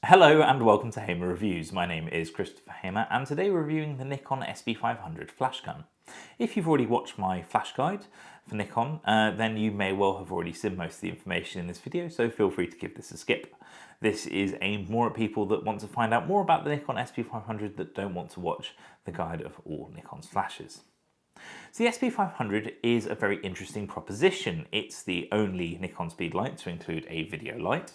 Hello and welcome to Hamer Reviews. My name is Christopher Hamer and today we're reviewing the Nikon SB-500 flash gun. If you've already watched my flash guide for Nikon, then you may well have already seen most of the information in this video, so feel free to give this a skip. This is aimed more at people that want to find out more about the Nikon SB-500 that don't want to watch the guide of all Nikon's flashes. So the SB-500 is a very interesting proposition. It's the only Nikon speed light to include a video light,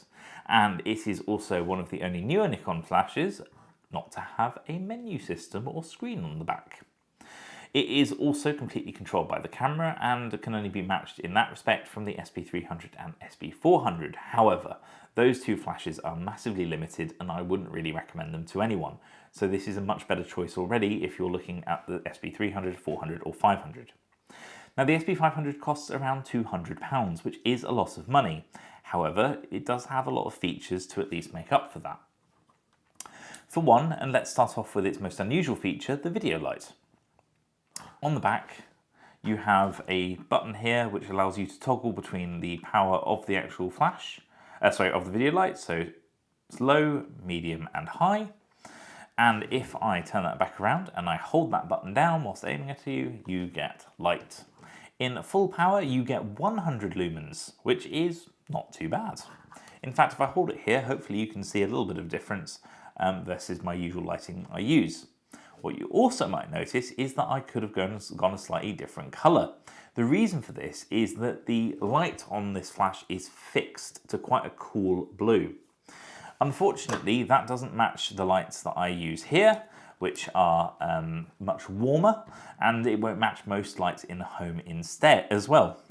and it is also one of the only newer Nikon flashes not to have a menu system or screen on the back. It is also completely controlled by the camera and can only be matched in that respect from the SB-300 and SB-400. However, those two flashes are massively limited and I wouldn't really recommend them to anyone. So this is a much better choice already if you're looking at the SB-300, 400 or 500. Now the SB-500 costs around £200, which is a lot of money. However, it does have a lot of features to at least make up for that. For one, and let's start off with its most unusual feature, the video light. On the back, you have a button here which allows you to toggle between the power of the actual flash, of the video light, so it's low, medium and high. And if I turn that back around and I hold that button down whilst aiming at you, you get light. In full power, you get 100 lumens, which is not too bad. In fact, if I hold it here, hopefully you can see a little bit of difference versus my usual lighting I use. What you also might notice is that I could have gone a slightly different color. The reason for this is that the light on this flash is fixed to quite a cool blue. Unfortunately, that doesn't match the lights that I use here, which are much warmer, and it won't match most lights in the home instead as well.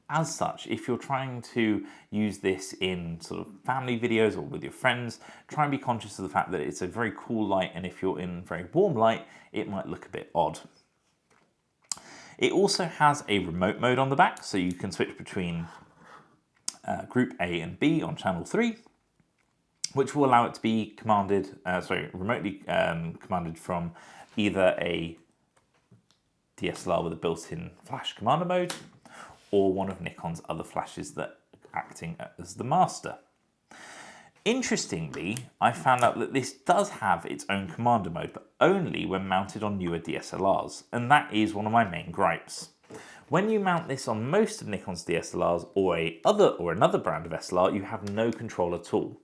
As such, if you're trying to use this in sort of family videos or with your friends, try and be conscious of the fact that it's a very cool light, and if you're in very warm light, it might look a bit odd. It also has a remote mode on the back, so you can switch between group A and B on channel 3, which will allow it to be remotely commanded from either a DSLR with a built-in flash commander mode, or one of Nikon's other flashes that are acting as the master. Interestingly, I found out that this does have its own commander mode, but only when mounted on newer DSLRs, and that is one of my main gripes. When you mount this on most of Nikon's DSLRs or another brand of SLR, you have no control at all.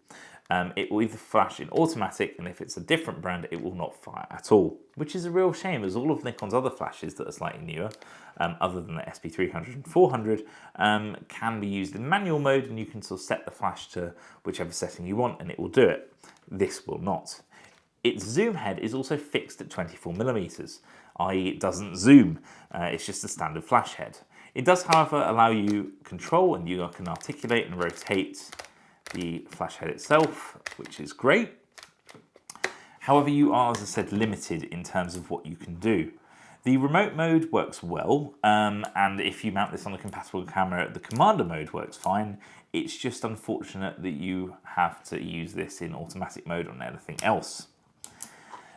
It will either flash in automatic, and if it's a different brand, it will not fire at all, which is a real shame, as all of Nikon's other flashes that are slightly newer, other than the SB-300 and 400, can be used in manual mode, and you can sort of set the flash to whichever setting you want, and it will do it. This will not. Its zoom head is also fixed at 24mm, i.e. it doesn't zoom, it's just a standard flash head. It does, however, allow you control, and you can articulate and rotate the flash head itself, which is great. However, you are, as I said, limited in terms of what you can do. The remote mode works well, and if you mount this on a compatible camera, the commander mode works fine. It's just unfortunate that you have to use this in automatic mode on anything else.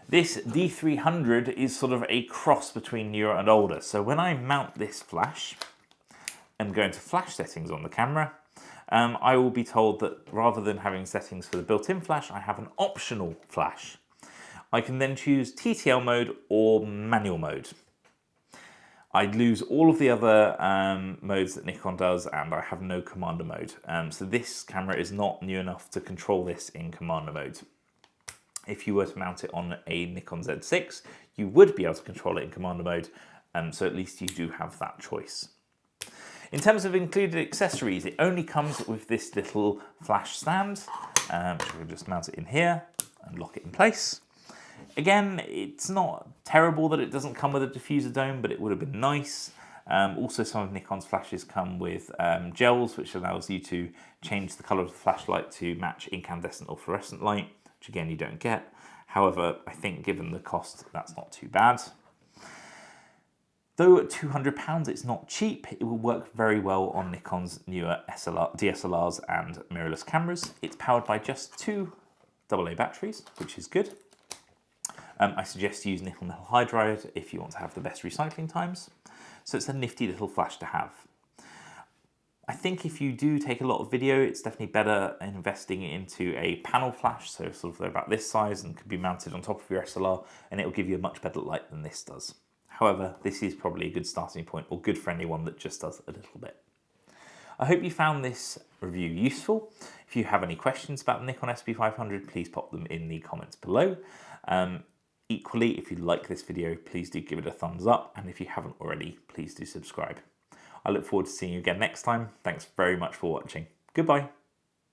This D300 is sort of a cross between newer and older. So when I mount this flash and go into flash settings on the camera, I will be told that rather than having settings for the built-in flash, I have an optional flash. I can then choose TTL mode or manual mode. I'd lose all of the other modes that Nikon does, and I have no commander mode. So this camera is not new enough to control this in commander mode. If you were to mount it on a Nikon Z6, you would be able to control it in commander mode, so at least you do have that choice. In terms of included accessories, it only comes with this little flash stand, which we'll just mount it in here and lock it in place. Again, it's not terrible that it doesn't come with a diffuser dome, but it would have been nice. Also, some of Nikon's flashes come with gels, which allows you to change the color of the flashlight to match incandescent or fluorescent light, which again you don't get. However, I think given the cost, that's not too bad. Though at £200 it's not cheap, it will work very well on Nikon's newer DSLRs and mirrorless cameras. It's powered by just 2 AA batteries, which is good. I suggest you use nickel metal hydride if you want to have the best recycling times. So it's a nifty little flash to have. I think if you do take a lot of video, it's definitely better investing it into a panel flash, so sort of they're about this size and can be mounted on top of your SLR, and it will give you a much better light than this does. However, this is probably a good starting point, or good for anyone that just does a little bit. I hope you found this review useful. If you have any questions about the Nikon SB-500, please pop them in the comments below. Equally, if you like this video, please do give it a thumbs up, and if you haven't already, please do subscribe. I look forward to seeing you again next time. Thanks very much for watching. Goodbye.